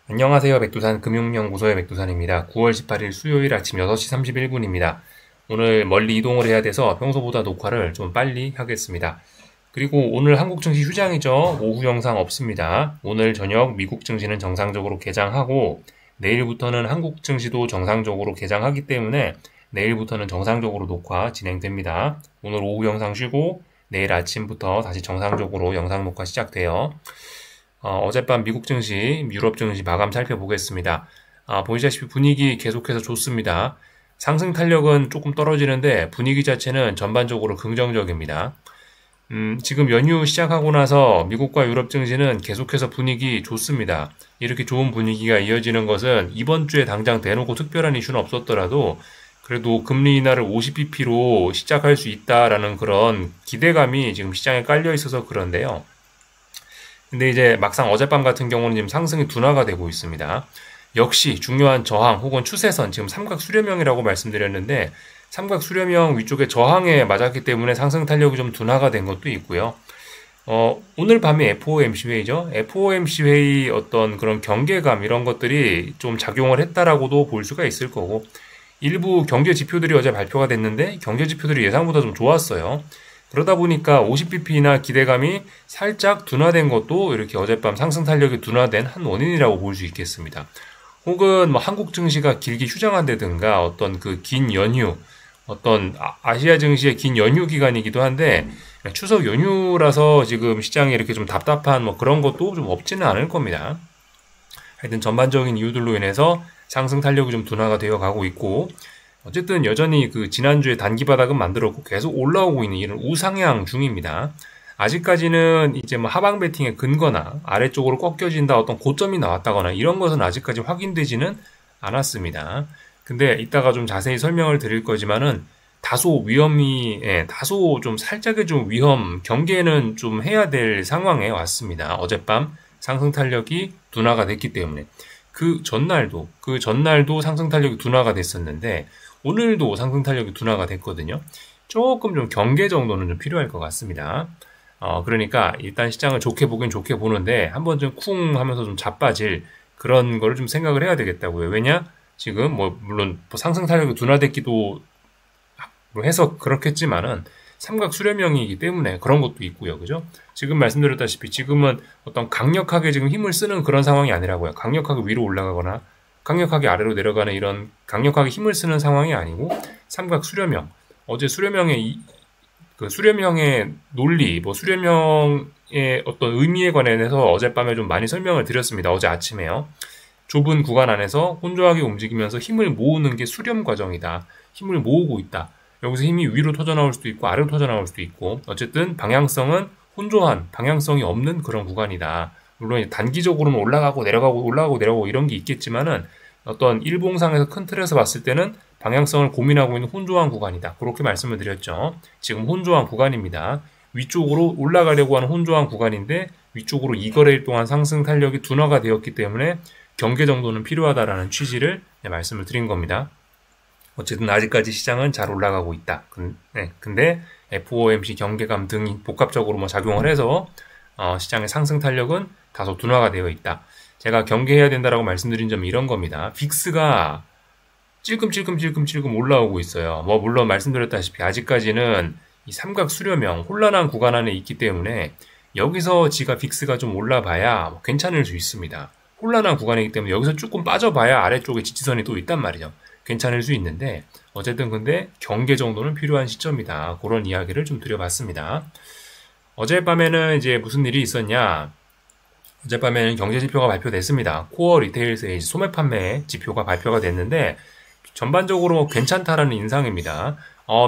안녕하세요. 백두산 금융연구소의 백두산입니다. 9월 18일 수요일 아침 6시 31분입니다. 오늘 멀리 이동을 해야 돼서 평소보다 녹화를 좀 빨리 하겠습니다. 그리고 오늘 한국 증시 휴장이죠. 오후 영상 없습니다. 오늘 저녁 미국 증시는 정상적으로 개장하고 내일부터는 한국 증시도 정상적으로 개장하기 때문에 내일부터는 정상적으로 녹화 진행됩니다. 오늘 오후 영상 쉬고 내일 아침부터 다시 정상적으로 영상 녹화 시작돼요. 어젯밤 미국 증시, 유럽 증시 마감 살펴보겠습니다. 보시다시피 분위기 계속해서 좋습니다. 상승 탄력은 조금 떨어지는데 분위기 자체는 전반적으로 긍정적입니다. 지금 연휴 시작하고 나서 미국과 유럽 증시는 계속해서 분위기 좋습니다. 이렇게 좋은 분위기가 이어지는 것은 이번 주에 당장 대놓고 특별한 이슈는 없었더라도 그래도 금리 인하를 50bp로 시작할 수 있다라는 그런 기대감이 지금 시장에 깔려 있어서 그런데요. 근데 이제 막상 어젯밤 같은 경우는 지금 상승이 둔화가 되고 있습니다. 역시 중요한 저항 혹은 추세선, 지금 삼각 수렴형이라고 말씀드렸는데 삼각 수렴형 위쪽에 저항에 맞았기 때문에 상승 탄력이 좀 둔화가 된 것도 있고요. 오늘 밤에 FOMC 회의죠. FOMC 회의 어떤 그런 경계감 이런 것들이 좀 작용을 했다라고도 볼 수가 있을 거고, 일부 경제 지표들이 어제 발표가 됐는데 경제 지표들이 예상보다 좀 좋았어요. 그러다 보니까 50bp나 기대감이 살짝 둔화된 것도 이렇게 어젯밤 상승 탄력이 둔화된 한 원인이라고 볼 수 있겠습니다. 혹은 뭐 한국 증시가 길게 휴장한다든가 어떤 그 긴 연휴, 어떤 아시아 증시의 긴 연휴 기간이기도 한데 추석 연휴라서 지금 시장이 이렇게 좀 답답한 뭐 그런 것도 좀 없지는 않을 겁니다. 하여튼 전반적인 이유들로 인해서 상승 탄력이 좀 둔화가 되어 가고 있고, 어쨌든 여전히 그 지난주에 단기 바닥은 만들었고 계속 올라오고 있는 이런 우상향 중입니다. 아직까지는 이제 뭐 하방 베팅에 근거나 아래쪽으로 꺾여진다 어떤 고점이 나왔다거나 이런 것은 아직까지 확인되지는 않았습니다. 근데 이따가 좀 자세히 설명을 드릴 거지만은 다소 다소 좀 살짝의 좀 위험 경계는 좀 해야 될 상황에 왔습니다. 어젯밤 상승 탄력이 둔화가 됐기 때문에. 그 전날도 상승 탄력이 둔화가 됐었는데 오늘도 상승 탄력이 둔화가 됐거든요. 조금 좀 경계 정도는 좀 필요할 것 같습니다. 그러니까 일단 시장을 좋게 보긴 좋게 보는데 한번 좀 쿵 하면서 좀 자빠질 그런 거를 좀 생각을 해야 되겠다고요. 왜냐? 지금 뭐 물론 상승 탄력이 둔화됐기도 해서 그렇겠지만은 삼각 수렴형이기 때문에 그런 것도 있고요. 그죠? 지금 말씀드렸다시피 지금은 어떤 강력하게 지금 힘을 쓰는 그런 상황이 아니라고요. 강력하게 위로 올라가거나 강력하게 아래로 내려가는 이런 강력하게 힘을 쓰는 상황이 아니고 삼각 수렴형. 어제 그 수렴형의 논리, 뭐 수렴형의 어떤 의미에 관해서 어젯밤에 좀 많이 설명을 드렸습니다. 어제 아침에요. 좁은 구간 안에서 혼조하게 움직이면서 힘을 모으는 게 수렴 과정이다. 힘을 모으고 있다. 여기서 힘이 위로 터져나올 수도 있고 아래로 터져나올 수도 있고, 어쨌든 방향성은 혼조한 방향성이 없는 그런 구간이다. 물론 단기적으로는 올라가고 내려가고 올라가고 내려가고 이런 게 있겠지만은 어떤 일봉상에서 큰 틀에서 봤을 때는 방향성을 고민하고 있는 혼조한 구간이다. 그렇게 말씀을 드렸죠. 지금 혼조한 구간입니다. 위쪽으로 올라가려고 하는 혼조한 구간인데 위쪽으로 2거래일 동안 상승 탄력이 둔화가 되었기 때문에 경계 정도는 필요하다라는 취지를 말씀을 드린 겁니다. 어쨌든 아직까지 시장은 잘 올라가고 있다. 근데 FOMC 경계감 등이 복합적으로 뭐 작용을 해서 시장의 상승 탄력은 다소 둔화가 되어 있다. 제가 경계해야 된다라고 말씀드린 점이 이런 겁니다. 빅스가 찔끔찔끔 올라오고 있어요. 뭐 물론 말씀드렸다시피 아직까지는 이 삼각 수렴형 혼란한 구간 안에 있기 때문에 여기서 지가 빅스가 좀 올라봐야 뭐 괜찮을 수 있습니다. 혼란한 구간이기 때문에 여기서 조금 빠져봐야 아래쪽에 지지선이 또 있단 말이죠. 괜찮을 수 있는데 어쨌든 근데 경계 정도는 필요한 시점이다. 그런 이야기를 좀 드려봤습니다. 어젯밤에는 이제 무슨 일이 있었냐? 어젯밤에는 경제 지표가 발표됐습니다. 코어 리테일 세일즈 소매 판매 지표가 발표가 됐는데 전반적으로 괜찮다라는 인상입니다.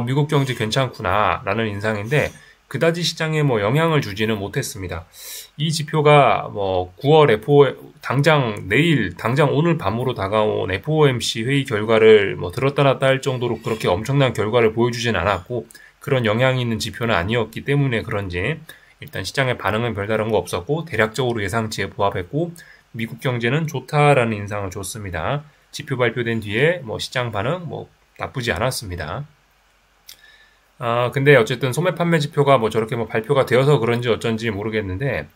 미국 경제 괜찮구나라는 인상인데 그다지 시장에 뭐 영향을 주지는 못했습니다. 이 지표가 뭐 9월 당장 오늘 밤으로 다가온 FOMC 회의 결과를 뭐 들었다 놨다 할 정도로 그렇게 엄청난 결과를 보여주진 않았고 그런 영향이 있는 지표는 아니었기 때문에 그런지 일단 시장의 반응은 별다른 거 없었고 대략적으로 예상치에 부합했고 미국 경제는 좋다라는 인상을 줬습니다. 지표 발표된 뒤에 뭐 시장 반응 뭐 나쁘지 않았습니다. 근데 어쨌든 소매 판매 지표가 뭐 저렇게 뭐 발표가 되어서 그런지 어쩐지 모르겠는데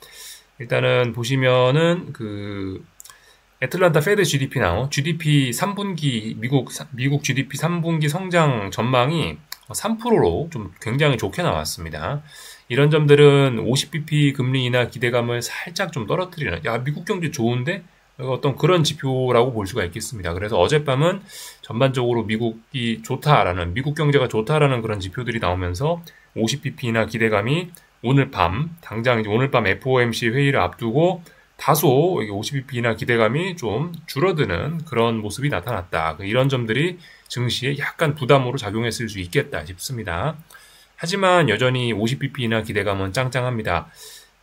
일단은 보시면은 그 애틀란타 페드 GDP 나오 GDP 3분기 미국 GDP 3분기 성장 전망이 3%로 좀 굉장히 좋게 나왔습니다. 이런 점들은 50bp 금리 인하 기대감을 살짝 좀 떨어뜨리는, 야, 미국 경제 좋은데? 어떤 그런 지표라고 볼 수가 있겠습니다. 그래서 어젯밤은 전반적으로 미국 경제가 좋다라는 그런 지표들이 나오면서 50bp 인하 기대감이 오늘 밤 FOMC 회의를 앞두고 다소 50bp 인하 기대감이 좀 줄어드는 그런 모습이 나타났다. 이런 점들이 증시에 약간 부담으로 작용했을 수 있겠다 싶습니다. 하지만 여전히 50bp 인하 기대감은 짱짱합니다.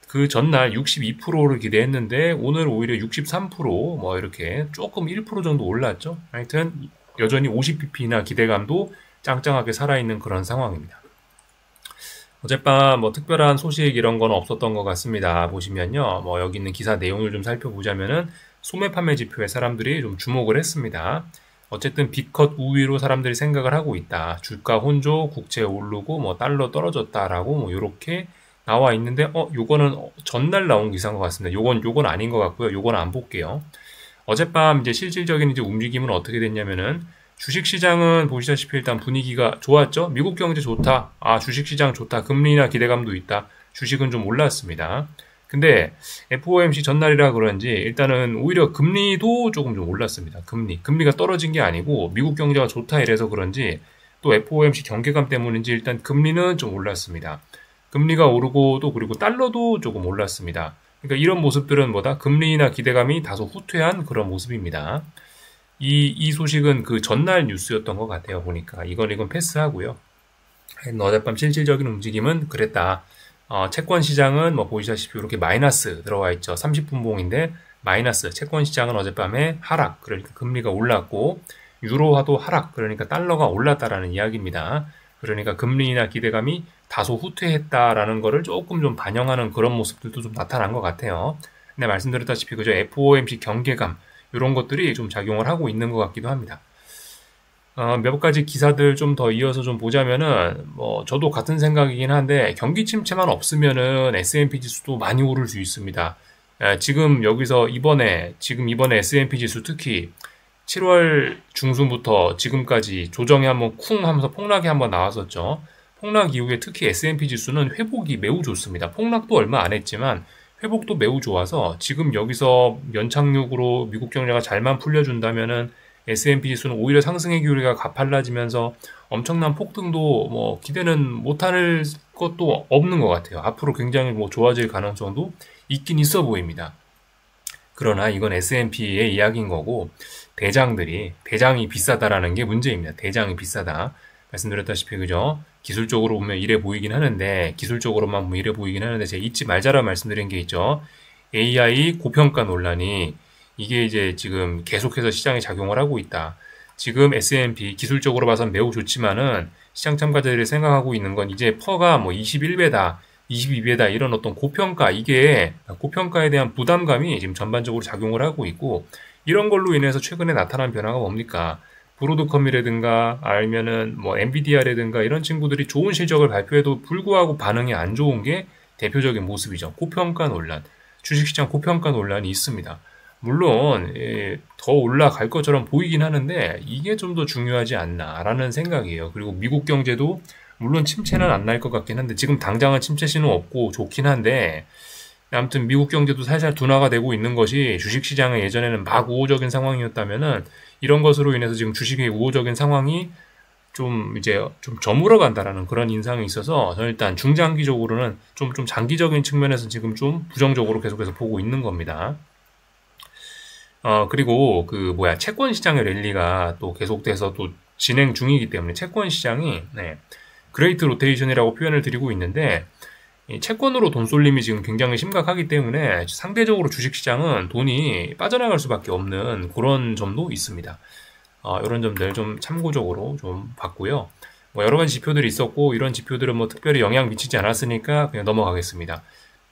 그 전날 62%를 기대했는데 오늘 오히려 63% 뭐 이렇게 조금 1% 정도 올랐죠. 하여튼 여전히 50bp 인하 기대감도 짱짱하게 살아있는 그런 상황입니다. 어젯밤 뭐 특별한 소식 이런 건 없었던 것 같습니다. 보시면요. 뭐 여기 있는 기사 내용을 좀 살펴보자면은 소매 판매 지표에 사람들이 좀 주목을 했습니다. 어쨌든 B컷 우위로 사람들이 생각을 하고 있다. 주가 혼조, 국채 오르고 뭐 달러 떨어졌다라고 뭐 이렇게 나와 있는데 요거는 전날 나온 기사인 것 같습니다. 요건 아닌 것 같고요. 요건 안 볼게요. 어젯밤 이제 실질적인 이제 움직임은 어떻게 됐냐면은 주식시장은 보시다시피 일단 분위기가 좋았죠. 미국 경제 좋다. 주식시장 좋다. 금리 인하 기대감도 있다. 주식은 좀 올랐습니다. 근데 FOMC 전날이라 그런지 일단은 오히려 금리도 조금 좀 올랐습니다. 금리가 떨어진 게 아니고 미국 경제가 좋다 이래서 그런지 또 FOMC 경계감 때문인지 일단 금리는 좀 올랐습니다. 금리가 오르고 또 그리고 달러도 조금 올랐습니다. 그러니까 이런 모습들은 뭐다? 금리 인하 기대감이 다소 후퇴한 그런 모습입니다. 이 소식은 그 전날 뉴스였던 것 같아요. 보니까 이건 패스하고요. 어젯밤 실질적인 움직임은 그랬다. 채권 시장은 뭐 보시다시피 이렇게 마이너스 들어와 있죠. 30분봉인데 마이너스. 채권 시장은 어젯밤에 하락. 그러니까 금리가 올랐고 유로화도 하락. 그러니까 달러가 올랐다라는 이야기입니다. 그러니까 금리 인하 기대감이 다소 후퇴했다라는 거를 조금 좀 반영하는 그런 모습들도 좀 나타난 것 같아요. 근데 말씀드렸다시피 그죠. FOMC 경계감 이런 것들이 좀 작용을 하고 있는 것 같기도 합니다. 몇 가지 기사들 좀 더 이어서 좀 보자면은 뭐 저도 같은 생각이긴 한데 경기 침체만 없으면은 S&P 지수도 많이 오를 수 있습니다. 지금 여기서 이번에 S&P 지수 특히 7월 중순부터 지금까지 조정이 한번 쿵 하면서 폭락이 한번 나왔었죠. 폭락 이후에 특히 S&P 지수는 회복이 매우 좋습니다. 폭락도 얼마 안 했지만 회복도 매우 좋아서 지금 여기서 연착륙으로 미국 경제가 잘만 풀려준다면은 S&P 지수는 오히려 상승의 기울기가 가팔라지면서 엄청난 폭등도 뭐 기대는 못할 것도 없는 것 같아요. 앞으로 굉장히 뭐 좋아질 가능성도 있긴 있어 보입니다. 그러나 이건 S&P의 이야기인 거고 대장이 비싸다라는 게 문제입니다. 대장이 비싸다. 말씀드렸다시피 그죠? 기술적으로 보면 이래 보이긴 하는데 기술적으로만 보면 이래 보이긴 하는데 제가 잊지 말자라 말씀드린 게 있죠. AI 고평가 논란이 이게 이제 지금 계속해서 시장에 작용을 하고 있다. 지금 S&P 기술적으로 봐서는 매우 좋지만은 시장 참가자들이 생각하고 있는 건 이제 퍼가 뭐 21배다, 22배다 이런 어떤 고평가에 대한 부담감이 지금 전반적으로 작용을 하고 있고 이런 걸로 인해서 최근에 나타난 변화가 뭡니까? 브로드컴이라든가 아니면은 뭐 엔비디아라든가 이런 친구들이 좋은 실적을 발표해도 불구하고 반응이 안 좋은 게 대표적인 모습이죠. 고평가 논란, 주식시장 고평가 논란이 있습니다. 물론 더 올라갈 것처럼 보이긴 하는데 이게 좀 더 중요하지 않나라는 생각이에요. 그리고 미국 경제도 물론 침체는 안 날 것 같긴 한데 지금 당장은 침체 신호 없고 좋긴 한데 아무튼 미국 경제도 살살 둔화가 되고 있는 것이 주식시장의 예전에는 막 우호적인 상황이었다면은 이런 것으로 인해서 지금 주식의 우호적인 상황이 좀 저물어 간다라는 그런 인상이 있어서 저는 일단 중장기적으로는 좀 장기적인 측면에서 지금 좀 부정적으로 계속해서 보고 있는 겁니다. 그리고 채권 시장의 랠리가 또 계속돼서 또 진행 중이기 때문에 채권 시장이 그레이트 로테이션이라고 표현을 드리고 있는데 채권으로 돈 쏠림이 지금 굉장히 심각하기 때문에 상대적으로 주식시장은 돈이 빠져나갈 수밖에 없는 그런 점도 있습니다. 이런 점들 좀 참고적으로 좀 봤고요. 뭐 여러 가지 지표들이 있었고 이런 지표들은 뭐 특별히 영향 미치지 않았으니까 그냥 넘어가겠습니다.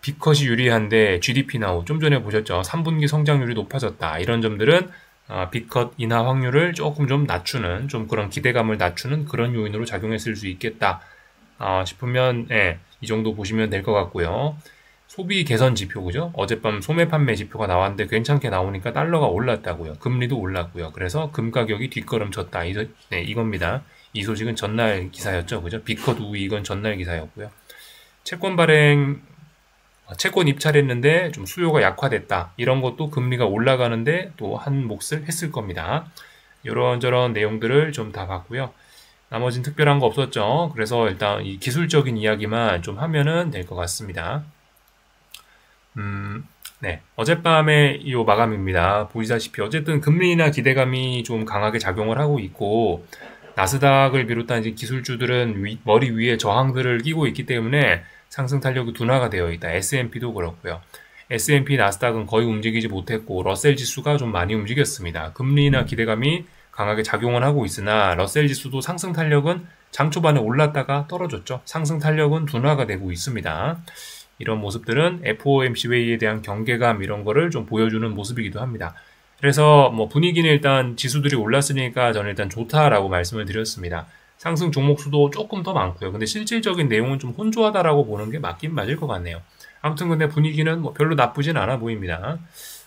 B컷이 유리한데 GDP 나오 좀 전에 보셨죠? 3분기 성장률이 높아졌다. 이런 점들은 B컷 인하 확률을 조금 좀 낮추는 좀 그런 기대감을 낮추는 그런 요인으로 작용했을 수 있겠다 싶으면 이 정도 보시면 될 것 같고요. 소비 개선 지표, 그죠? 어젯밤 소매 판매 지표가 나왔는데 괜찮게 나오니까 달러가 올랐다고요. 금리도 올랐고요. 그래서 금 가격이 뒷걸음쳤다. 이겁니다. 이 소식은 전날 기사였죠. 그죠? 비컷 우익은 전날 기사였고요. 채권 입찰했는데 좀 수요가 약화됐다. 이런 것도 금리가 올라가는데 또 한 몫을 했을 겁니다. 이런저런 내용들을 좀 다 봤고요. 나머진 특별한 거 없었죠. 그래서 일단 이 기술적인 이야기만 좀 하면은 될 것 같습니다. 네. 어젯밤에 이 마감입니다. 보시다시피 어쨌든 금리나 기대감이 좀 강하게 작용을 하고 있고, 나스닥을 비롯한 이제 기술주들은 머리 위에 저항들을 끼고 있기 때문에 상승 탄력이 둔화가 되어 있다. S&P도 그렇고요. S&P, 나스닥은 거의 움직이지 못했고, 러셀 지수가 좀 많이 움직였습니다. 금리나 기대감이 강하게 작용을 하고 있으나 러셀 지수도 상승 탄력은 장 초반에 올랐다가 떨어졌죠. 상승 탄력은 둔화가 되고 있습니다. 이런 모습들은 FOMC 회의에 대한 경계감 이런 거를 좀 보여주는 모습이기도 합니다. 그래서 뭐 분위기는 일단 지수들이 올랐으니까 저는 일단 좋다라고 말씀을 드렸습니다. 상승 종목 수도 조금 더 많고요. 근데 실질적인 내용은 좀 혼조하다라고 보는 게 맞긴 맞을 것 같네요. 아무튼 근데 분위기는 뭐 별로 나쁘진 않아 보입니다.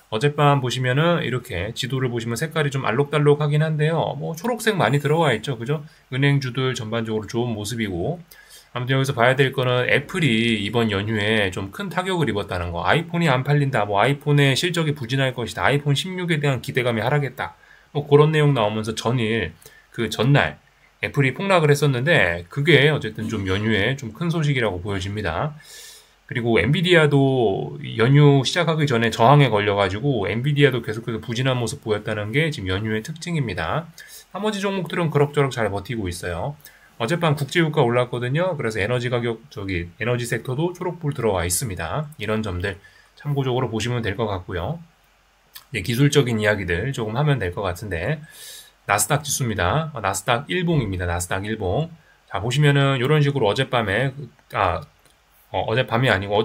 어젯밤 보시면은 이렇게 지도를 보시면 색깔이 좀 알록달록하긴 한데요. 뭐 초록색 많이 들어와 있죠. 그죠? 은행주들 전반적으로 좋은 모습이고, 아무튼 여기서 봐야 될 거는 애플이 이번 연휴에 좀 큰 타격을 입었다는 거. 아이폰이 안 팔린다. 뭐 아이폰의 실적이 부진할 것이다. 아이폰 16에 대한 기대감이 하락했다. 뭐 그런 내용 나오면서 전날 애플이 폭락을 했었는데, 그게 어쨌든 좀 연휴에 좀 큰 소식이라고 보여집니다. 그리고 엔비디아도 연휴 시작하기 전에 저항에 걸려가지고 엔비디아도 계속해서 부진한 모습 보였다는 게 지금 연휴의 특징입니다. 나머지 종목들은 그럭저럭 잘 버티고 있어요. 어젯밤 국제유가 올랐거든요. 그래서 에너지 가격, 에너지 섹터도 초록불 들어와 있습니다. 이런 점들 참고적으로 보시면 될 것 같고요. 기술적인 이야기들 조금 하면 될 것 같은데, 나스닥 지수입니다. 나스닥 일봉입니다. 나스닥 일봉. 자, 보시면은 이런 식으로 어젯밤이 아니고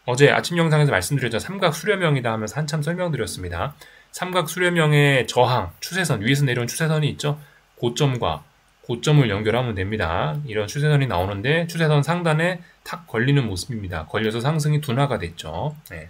어제 아침 영상에서 말씀드렸죠. 삼각 수렴형이다 하면서 한참 설명드렸습니다. 삼각 수렴형의 저항, 추세선, 위에서 내려온 추세선이 있죠. 고점과 고점을 연결하면 됩니다. 이런 추세선이 나오는데 추세선 상단에 탁 걸리는 모습입니다. 걸려서 상승이 둔화가 됐죠. 네.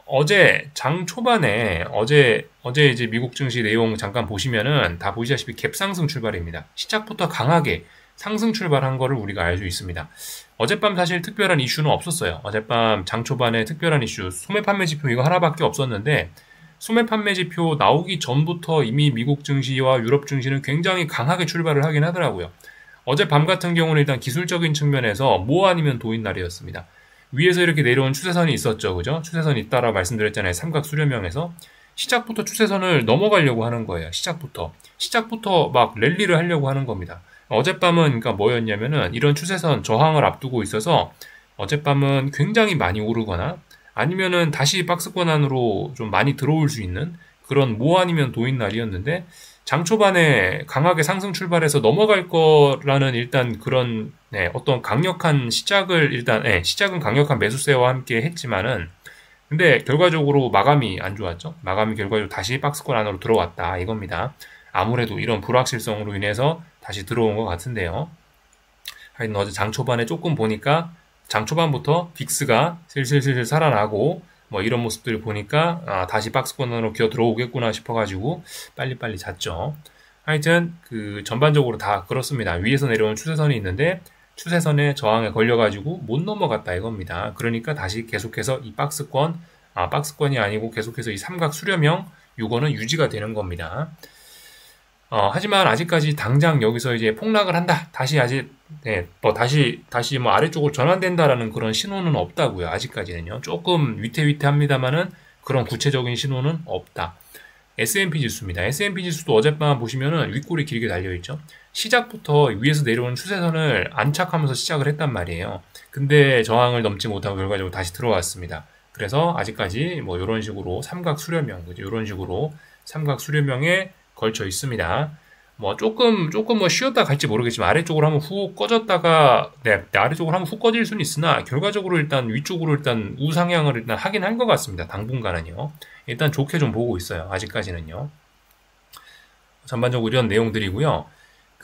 어제 장 초반에 어제 이제 미국 증시 내용 잠깐 보시면은 다 보시다시피 갭상승 출발입니다. 시작부터 강하게 상승 출발한 거를 우리가 알 수 있습니다. 어젯밤 사실 특별한 이슈는 없었어요. 어젯밤 장 초반에 특별한 이슈, 소매 판매 지표 이거 하나밖에 없었는데, 소매 판매 지표 나오기 전부터 이미 미국 증시와 유럽 증시는 굉장히 강하게 출발을 하긴 하더라고요. 어젯밤 같은 경우는 일단 기술적인 측면에서 모 아니면 도인 날이었습니다. 위에서 이렇게 내려온 추세선이 있었죠. 그죠? 추세선이 있다라고 말씀드렸잖아요. 삼각 수렴형에서. 시작부터 추세선을 넘어가려고 하는 거예요. 시작부터 막 랠리를 하려고 하는 겁니다. 어젯밤은 그러니까 뭐였냐면은 이런 추세선 저항을 앞두고 있어서 어젯밤은 굉장히 많이 오르거나 아니면은 다시 박스권 안으로 좀 많이 들어올 수 있는 그런 모 아니면 도인 날이었는데, 장 초반에 강하게 상승 출발해서 넘어갈 거라는 일단 그런 어떤 강력한 시작은 강력한 매수세와 함께 했지만은, 근데 결과적으로 마감이 안 좋았죠. 마감이 결과적으로 다시 박스권 안으로 들어왔다 이겁니다. 아무래도 이런 불확실성으로 인해서 다시 들어온 것 같은데요. 하여튼 어제 장 초반에 조금 보니까 장 초반부터 빅스가 슬슬 살아나고 뭐 이런 모습들을 보니까 다시 박스권으로 기어 들어오겠구나 싶어가지고 빨리빨리 잤죠. 하여튼 전반적으로 다 그렇습니다. 위에서 내려온 추세선이 있는데 추세선에 저항에 걸려가지고 못 넘어갔다 이겁니다. 그러니까 다시 계속해서 이 박스권이 아니고 계속해서 이 삼각 수렴형 요거는 유지가 되는 겁니다. 하지만 아직까지 당장 여기서 이제 폭락을 한다. 다시 아래쪽으로 전환된다라는 그런 신호는 없다고요. 아직까지는요. 조금 위태위태합니다만은 그런 구체적인 신호는 없다. S&P 지수입니다. S&P 지수도 어젯밤 보시면은 윗골이 길게 달려있죠. 시작부터 위에서 내려오는 추세선을 안착하면서 시작을 했단 말이에요. 근데 저항을 넘지 못하고 결과적으로 다시 들어왔습니다. 그래서 아직까지 뭐 이런 식으로 삼각 수렴형, 그죠? 이런 식으로 삼각 수렴형에 걸쳐 있습니다. 뭐 조금 뭐 쉬었다 갈지 모르겠지만 아래쪽으로 한번 훅 꺼졌다가 아래쪽으로 한번 훅 꺼질 수는 있으나 결과적으로 일단 위쪽으로 일단 우상향을 일단 하긴 한 것 같습니다. 당분간은요. 일단 좋게 좀 보고 있어요. 아직까지는요. 전반적으로 이런 내용들이고요.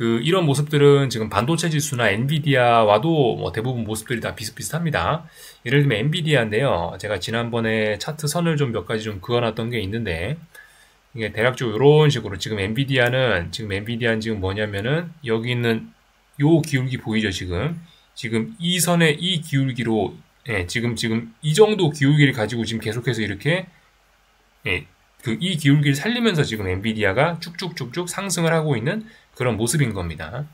이런 모습들은 지금 반도체 지수나 엔비디아와도 뭐 대부분 모습들이 다 비슷비슷합니다. 예를 들면 엔비디아인데요. 제가 지난번에 차트 선을 좀 몇 가지 좀 그어놨던 게 있는데, 이게 대략적으로 이런 식으로 지금 엔비디아는 지금 뭐냐면은 여기 있는 요 기울기 보이죠, 지금 이 선의 이 기울기로, 예, 지금 이 정도 기울기를 가지고 지금 계속해서 이렇게, 예, 이 기울기를 살리면서 지금 엔비디아가 쭉쭉쭉쭉 상승을 하고 있는 그런 모습인 겁니다.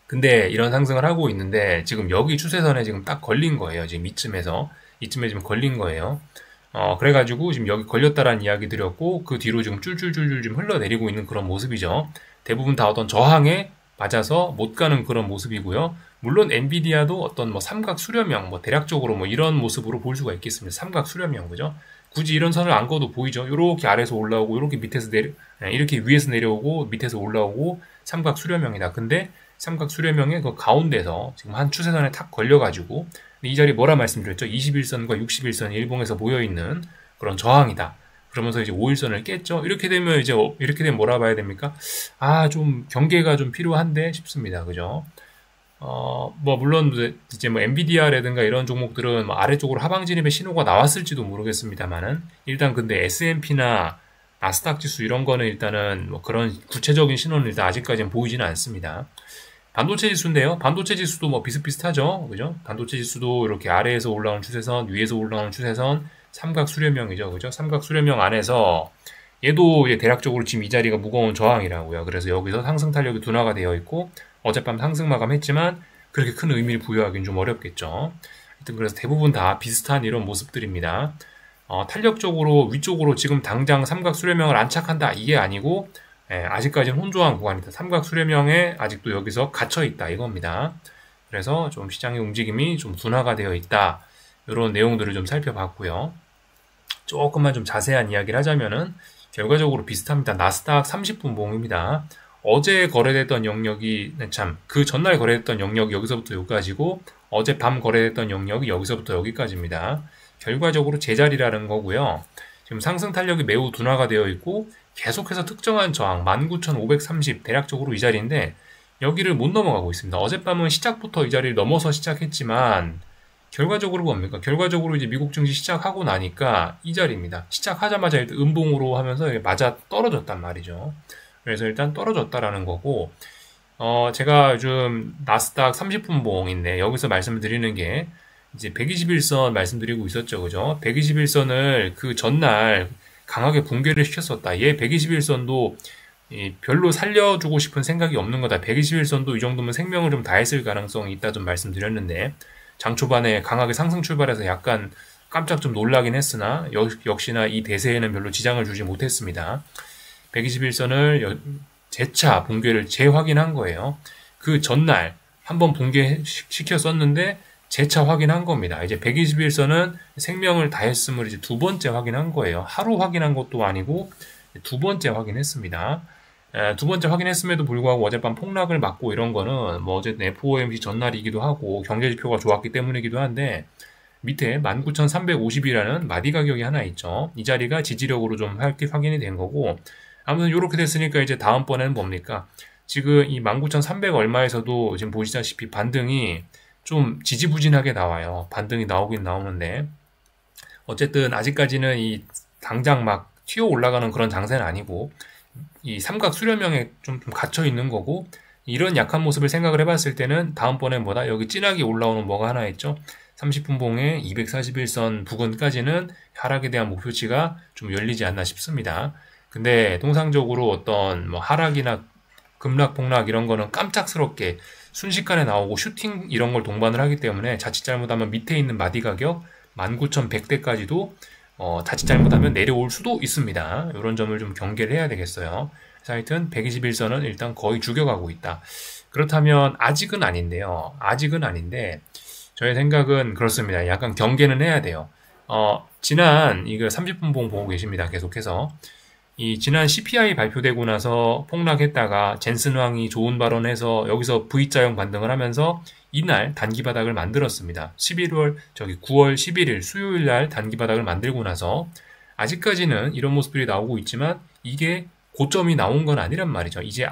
근데 이런 상승을 하고 있는데 지금 여기 추세선에 지금 딱 걸린 거예요. 지금 이쯤에 지금 걸린 거예요. 그래가지고 지금 여기 걸렸다라는 이야기 드렸고, 그 뒤로 지금 쫄쫄쫄쫄 좀 흘러내리고 있는 그런 모습이죠. 대부분 다 어떤 저항에 맞아서 못 가는 그런 모습이고요. 물론 엔비디아도 어떤 뭐 삼각 수렴형, 뭐 대략적으로 뭐 이런 모습으로 볼 수가 있겠습니다. 삼각 수렴형, 그죠? 굳이 이런 선을 안 그어도 보이죠. 이렇게 아래에서 올라오고, 이렇게 위에서 내려오고, 밑에서 올라오고, 삼각 수렴형이다. 근데 삼각 수렴형의 그 가운데서 지금 한 추세선에 탁 걸려가지고, 이 자리 뭐라 말씀드렸죠? 21선과 61선이 일봉에서 모여있는 그런 저항이다. 그러면서 이제 5일선을 깼죠. 이렇게 되면 뭐라 봐야 됩니까? 좀 경계가 좀 필요한데 싶습니다. 그죠? 물론 이제 뭐 엔비디아라든가 이런 종목들은 뭐 아래쪽으로 하방 진입의 신호가 나왔을지도 모르겠습니다만은, 일단 근데 S&P나 나스닥 지수 이런 거는 일단은 뭐 그런 구체적인 신호는 일단 아직까지는 보이지는 않습니다. 반도체 지수인데요. 반도체 지수도 뭐 비슷비슷하죠. 그죠? 반도체 지수도 이렇게 아래에서 올라오는 추세선, 위에서 올라오는 추세선, 삼각 수렴형이죠. 그죠? 삼각 수렴형 안에서 얘도 이제 대략적으로 지금 이 자리가 무거운 저항이라고요. 그래서 여기서 상승 탄력이 둔화가 되어 있고, 어젯밤 상승 마감했지만 그렇게 큰 의미를 부여하기는 좀 어렵겠죠. 하여튼 그래서 대부분 다 비슷한 이런 모습들입니다. 탄력적으로 위쪽으로 지금 당장 삼각 수렴형을 안착한다, 이게 아니고, 아직까지는 혼조한 구간이다. 삼각 수렴형에 아직도 여기서 갇혀 있다, 이겁니다. 그래서 좀 시장의 움직임이 좀 둔화가 되어 있다, 이런 내용들을 좀 살펴봤고요. 조금만 좀 자세한 이야기를 하자면은 결과적으로 비슷합니다. 나스닥 30분 봉입니다. 어제 거래됐던 영역이, 그 전날 거래됐던 영역이 여기서부터 여기까지고, 어젯밤 거래됐던 영역이 여기서부터 여기까지입니다. 결과적으로 제자리라는 거고요. 지금 상승 탄력이 매우 둔화가 되어 있고, 계속해서 특정한 저항 19,530, 대략적으로 이 자리인데 여기를 못 넘어가고 있습니다. 어젯밤은 시작부터 이 자리를 넘어서 시작했지만 결과적으로 뭡니까? 결과적으로 이제 미국 증시 시작하고 나니까 이 자리입니다. 시작하자마자 일단 음봉으로 하면서 맞아 떨어졌단 말이죠. 그래서 일단 떨어졌다라는 거고, 제가 요즘 나스닥 30분 봉인데 여기서 말씀을 드리는 게 이제 121선 말씀드리고 있었죠. 그죠? 121선을 그 전날 강하게 붕괴를 시켰었다. 얘 121선도 별로 살려주고 싶은 생각이 없는 거다. 121선도 이 정도면 생명을 좀 다했을 가능성이 있다 좀 말씀드렸는데, 장 초반에 강하게 상승 출발해서 약간 깜짝 좀 놀라긴 했으나 역시나 이 대세에는 별로 지장을 주지 못했습니다. 121선을 재차 붕괴를 재확인한 거예요. 그 전날 한번 붕괴시켰었는데 재차 확인한 겁니다. 이제 121선은 생명을 다했음을 이제 두 번째 확인한 거예요. 하루 확인한 것도 아니고 두 번째 확인했습니다. 두 번째 확인했음에도 불구하고 어젯밤 폭락을 맞고 이런 거는 뭐 어쨌든 FOMC 전날이기도 하고 경제지표가 좋았기 때문이기도 한데, 밑에 19,350이라는 마디 가격이 하나 있죠. 이 자리가 지지력으로 좀 확인이 된 거고, 아무튼 이렇게 됐으니까 이제 다음번에는 뭡니까? 지금 이 19,300 얼마에서도 지금 보시다시피 반등이 좀 지지부진하게 나와요. 반등이 나오긴 나오는데, 어쨌든 아직까지는 이 당장 막 튀어 올라가는 그런 장세는 아니고, 이 삼각 수렴형에 좀 갇혀 있는 거고, 이런 약한 모습을 생각을 해봤을 때는 다음번에 뭐다? 여기 진하게 올라오는 뭐가 하나 있죠? 30분 봉의 241선 부근까지는 하락에 대한 목표치가 좀 열리지 않나 싶습니다. 근데 통상적으로 어떤 뭐 하락이나 급락, 폭락 이런 거는 깜짝스럽게 순식간에 나오고 슈팅 이런 걸 동반을 하기 때문에 자칫 잘못하면 밑에 있는 마디 가격 19,100대까지도 자칫 잘못하면 내려올 수도 있습니다. 이런 점을 좀 경계를 해야 되겠어요. 그래서 하여튼 121선은 일단 거의 죽여가고 있다. 그렇다면 아직은 아닌데요. 아직은 아닌데 저의 생각은 그렇습니다. 약간 경계는 해야 돼요. 지난 이거 30분 봉 보고 계십니다. 계속해서. 이 지난 CPI 발표되고 나서 폭락했다가 젠슨 왕이 좋은 발언해서 여기서 V자형 반등을 하면서 이날 단기 바닥을 만들었습니다. 9월 11일 수요일 날 단기 바닥을 만들고 나서 아직까지는 이런 모습들이 나오고 있지만 이게 고점이 나온 건 아니란 말이죠. 이제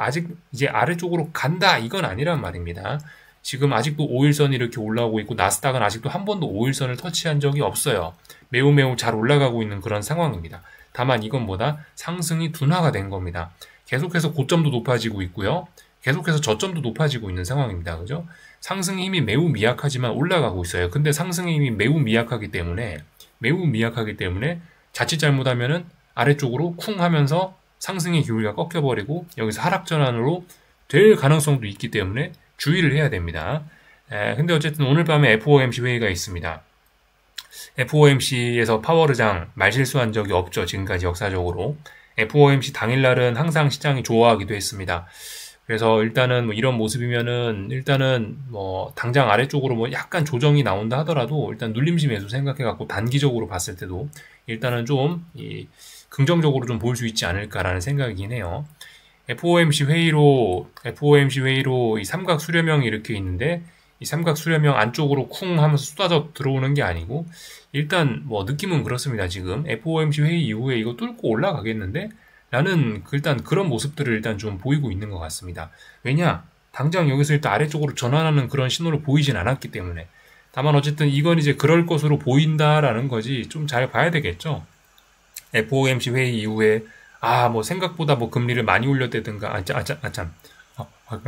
아래쪽으로 간다 이건 아니란 말입니다. 지금 아직도 5일선이 이렇게 올라오고 있고 나스닥은 아직도 한 번도 5일선을 터치한 적이 없어요. 매우 잘 올라가고 있는 그런 상황입니다. 다만 이건 뭐다? 상승이 둔화가 된 겁니다. 계속해서 고점도 높아지고 있고요. 계속해서 저점도 높아지고 있는 상황입니다. 그죠? 상승의 힘이 매우 미약하지만 올라가고 있어요. 근데 상승의 힘이 매우 미약하기 때문에 자칫 잘못하면은 아래쪽으로 쿵 하면서 상승의 기울기가 꺾여버리고 여기서 하락 전환으로 될 가능성도 있기 때문에 주의를 해야 됩니다. 근데 어쨌든 오늘 밤에 FOMC 회의가 있습니다. FOMC에서 파월의장 말실수한 적이 없죠. 지금까지 역사적으로. FOMC 당일날은 항상 시장이 좋아하기도 했습니다. 그래서 일단은 뭐 이런 모습이면은 일단은 뭐 당장 아래쪽으로 뭐 약간 조정이 나온다 하더라도 일단 눌림시 매수 생각해갖고 단기적으로 봤을 때도 일단은 좀 긍정적으로 좀 볼 수 있지 않을까라는 생각이긴 해요. FOMC 회의로 이 삼각 수렴형이 이렇게 있는데 이 삼각 수렴형 안쪽으로 쿵 하면서 쏟아져 들어오는 게 아니고 일단 뭐 느낌은 그렇습니다. 지금 FOMC 회의 이후에 이거 뚫고 올라가겠는데 라는 일단 그런 모습들을 일단 좀 보이고 있는 것 같습니다. 왜냐? 당장 여기서 일단 아래쪽으로 전환하는 그런 신호를 보이진 않았기 때문에. 다만 어쨌든 이건 이제 그럴 것으로 보인다라는 거지 좀 잘 봐야 되겠죠. FOMC 회의 이후에 뭐 생각보다 뭐 금리를 많이 올렸다든가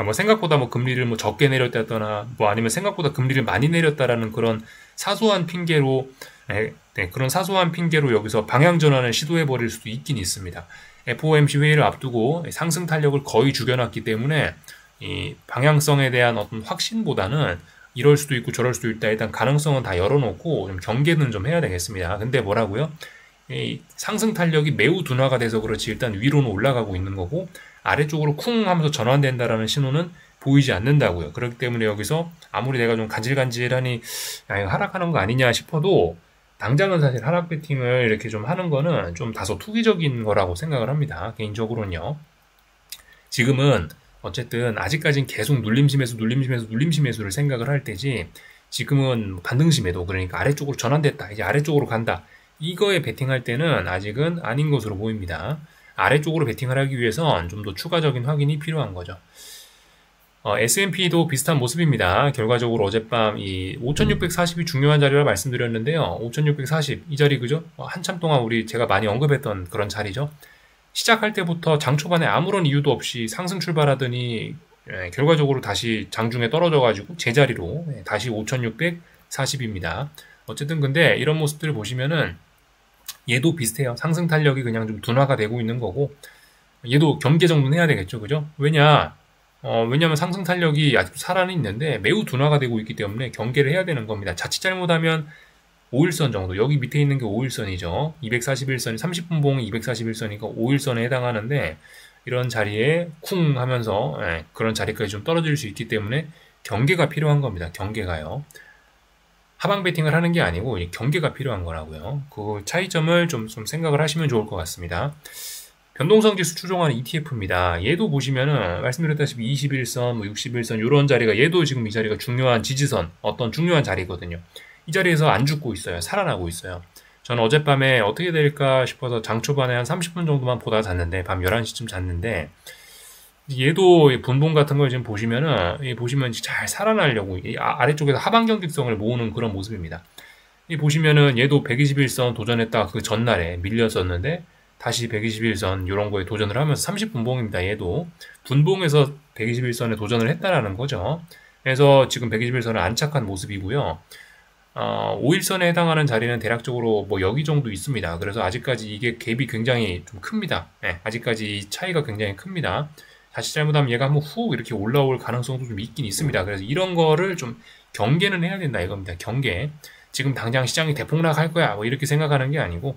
뭐 생각보다 뭐 금리를 뭐 적게 내렸다거나 뭐 아니면 생각보다 금리를 많이 내렸다라는 그런 사소한 핑계로 그런 사소한 핑계로 여기서 방향 전환을 시도해 버릴 수도 있긴 있습니다. FOMC 회의를 앞두고 상승 탄력을 거의 죽여놨기 때문에 이 방향성에 대한 어떤 확신보다는 이럴 수도 있고 저럴 수도 있다. 일단 가능성은 다 열어놓고 좀 경계는 좀 해야 되겠습니다. 근데 뭐라고요? 이 상승 탄력이 매우 둔화가 돼서 그렇지 일단 위로는 올라가고 있는 거고 아래쪽으로 쿵 하면서 전환된다라는 신호는 보이지 않는다고요. 그렇기 때문에 여기서 아무리 내가 좀 간질간질하니 이거 하락하는 거 아니냐 싶어도 당장은 사실 하락 베팅을 이렇게 좀 하는 거는 좀 다소 투기적인 거라고 생각을 합니다. 개인적으로는요. 지금은 어쨌든 아직까지는 계속 눌림심에서 생각을 할 때지 지금은 반등심에도 그러니까 아래쪽으로 전환됐다. 이제 아래쪽으로 간다. 이거에 베팅할 때는 아직은 아닌 것으로 보입니다. 아래쪽으로 베팅을 하기 위해선 좀 더 추가적인 확인이 필요한 거죠. S&P도 비슷한 모습입니다. 결과적으로 어젯밤 이 5640이 중요한 자리라 말씀드렸는데요. 5640 이 자리 그죠? 한참 동안 제가 많이 언급했던 그런 자리죠. 시작할 때부터 장 초반에 아무런 이유도 없이 상승 출발하더니 결과적으로 다시 장중에 떨어져가지고 제자리로 다시 5640입니다. 어쨌든 근데 이런 모습들을 보시면은 얘도 비슷해요. 상승 탄력이 그냥 좀 둔화가 되고 있는 거고 얘도 경계 정도는 해야 되겠죠. 그죠? 왜냐면 상승 탄력이 아직도 살아는 있는데 매우 둔화가 되고 있기 때문에 경계를 해야 되는 겁니다. 자칫 잘못하면 5일선 정도, 여기 밑에 있는 게 5일선이죠. 241선이 30분 봉이 241선이니까 5일선에 해당하는데 이런 자리에 쿵 하면서 그런 자리까지 좀 떨어질 수 있기 때문에 경계가 필요한 겁니다. 경계가요. 하방 베팅을 하는 게 아니고 경계가 필요한 거라고요. 그 차이점을 좀 생각을 하시면 좋을 것 같습니다. 변동성 지수 추종하는 ETF입니다. 얘도 보시면은 말씀드렸다시피 21선, 뭐 61선 이런 자리가 얘도 지금 이 자리가 중요한 지지선, 어떤 중요한 자리거든요. 이 자리에서 안 죽고 있어요. 살아나고 있어요. 저는 어젯밤에 어떻게 될까 싶어서 장 초반에 한 30분 정도만 보다 잤는데 밤 11시쯤 잤는데 얘도 분봉 같은 걸 지금 보시면 잘 살아나려고 아래쪽에서 하방 경직성을 모으는 그런 모습입니다. 보시면은 얘도 121선 도전했다가 그 전날에 밀렸었는데 다시 121선 이런 거에 도전을 하면서 30분봉입니다. 얘도 분봉에서 121선에 도전을 했다라는 거죠. 그래서 지금 121선을 안착한 모습이고요. 5일선에 해당하는 자리는 대략적으로 뭐 여기 정도 있습니다. 그래서 아직까지 이게 갭이 굉장히 좀 큽니다. 아직까지 이 차이가 굉장히 큽니다. 자칫 잘못하면 얘가 한번 훅 이렇게 올라올 가능성도 좀 있긴 있습니다. 그래서 이런 거를 좀 경계는 해야 된다 이겁니다. 경계. 지금 당장 시장이 대폭락할 거야 뭐 이렇게 생각하는 게 아니고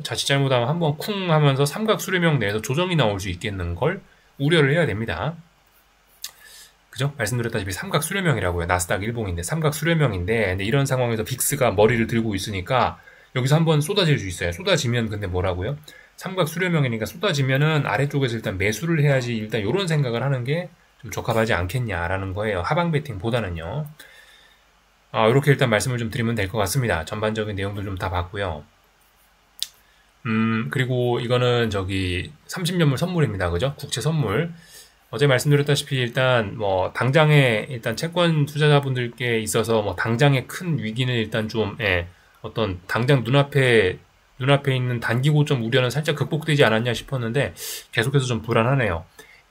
자칫 잘못하면 한번 쿵 하면서 삼각 수렴형 내에서 조정이 나올 수 있겠는 걸 우려를 해야 됩니다. 그죠? 말씀드렸다시피 삼각 수렴형이라고요. 나스닥 일봉인데 삼각 수렴형인데 근데 이런 상황에서 빅스가 머리를 들고 있으니까 여기서 한번 쏟아질 수 있어요. 쏟아지면 근데 뭐라고요? 삼각 수렴형이니까 쏟아지면은 아래쪽에서 일단 매수를 해야지 일단 이런 생각을 하는 게 좀 적합하지 않겠냐라는 거예요. 하방 베팅보다는요. 이렇게 일단 말씀을 좀 드리면 될 것 같습니다. 전반적인 내용들 좀 다 봤고요. 그리고 이거는 저기 30년물 선물입니다. 그죠? 국채 선물. 어제 말씀드렸다시피 일단 뭐 당장에 일단 채권 투자자분들께 있어서 뭐 당장의 큰 위기는 일단 좀 어떤 당장 눈앞에 있는 단기 고점 우려는 살짝 극복되지 않았냐 싶었는데 계속해서 좀 불안하네요.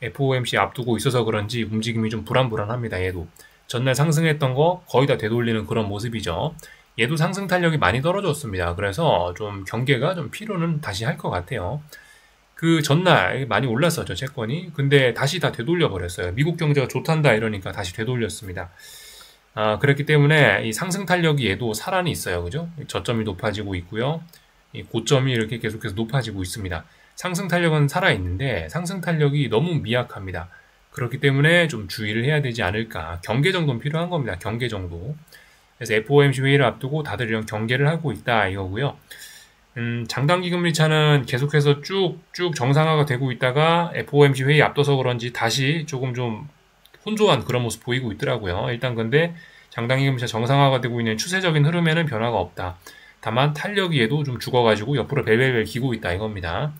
FOMC 앞두고 있어서 그런지 움직임이 좀 불안합니다. 얘도 전날 상승했던 거 거의 다 되돌리는 그런 모습이죠. 얘도 상승 탄력이 많이 떨어졌습니다. 그래서 좀 경계가 좀 필요는 다시 할 것 같아요. 그 전날 많이 올랐었죠, 채권이. 근데 다시 다 되돌려 버렸어요. 미국 경제가 좋단다 이러니까 다시 되돌렸습니다. 그렇기 때문에 이 상승 탄력이 얘도 살아는 있어요. 그죠? 저점이 높아지고 있고요. 이 고점이 이렇게 계속해서 높아지고 있습니다. 상승 탄력은 살아있는데 상승 탄력이 너무 미약합니다. 그렇기 때문에 좀 주의를 해야 되지 않을까. 경계 정도는 필요한 겁니다. 경계 정도. 그래서 FOMC 회의를 앞두고 다들 이런 경계를 하고 있다 이거고요. 장단기 금리 차는 계속해서 쭉쭉 정상화가 되고 있다가 FOMC 회의 앞둬서 그런지 다시 조금 좀 혼조한 그런 모습 보이고 있더라고요. 일단 근데 장단기 금리 차 정상화가 되고 있는 추세적인 흐름에는 변화가 없다. 다만 탄력이 얘도 좀 죽어가지고 옆으로 벨벨벨 기고 있다 이겁니다.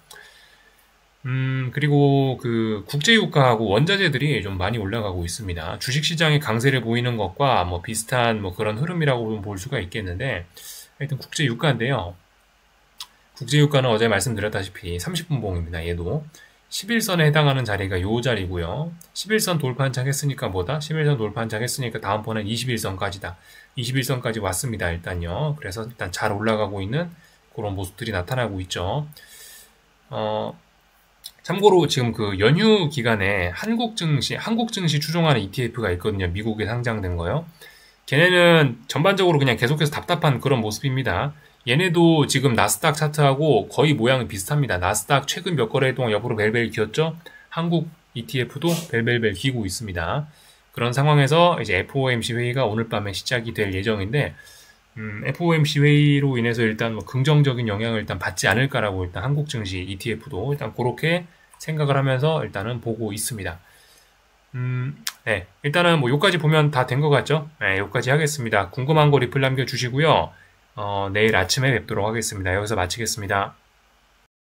그리고 그 국제유가하고 원자재들이 좀 많이 올라가고 있습니다. 주식시장의 강세를 보이는 것과 뭐 비슷한 뭐 그런 흐름이라고 볼 수가 있겠는데, 하여튼 국제유가인데요. 국제유가는 어제 말씀드렸다시피 30분 봉입니다. 얘도 11선에 해당하는 자리가 요 자리고요. 11선 돌파 한창 했으니까 뭐다? 11선 돌파 한창 했으니까 다음번엔 21선까지다. 21선까지 왔습니다. 일단요. 그래서 일단 잘 올라가고 있는 그런 모습들이 나타나고 있죠. 참고로 지금 그 연휴 기간에 한국 증시 추종하는 ETF가 있거든요. 미국에 상장된 거요. 걔네는 전반적으로 그냥 계속해서 답답한 그런 모습입니다. 얘네도 지금 나스닥 차트하고 거의 모양이 비슷합니다. 나스닥 최근 몇 거래 동안 옆으로 벨벨 기었죠? 한국 ETF도 벨벨벨 기고 있습니다. 그런 상황에서 이제 FOMC 회의가 오늘 밤에 시작이 될 예정인데, FOMC 회의로 인해서 일단 뭐 긍정적인 영향을 일단 받지 않을까라고 일단 한국 증시 ETF도 일단 그렇게 생각을 하면서 일단은 보고 있습니다. 네, 일단은 뭐 요까지 보면 다 된 것 같죠? 네, 요까지 하겠습니다. 궁금한 거 리플 남겨주시고요. 내일 아침에 뵙도록 하겠습니다. 여기서 마치겠습니다.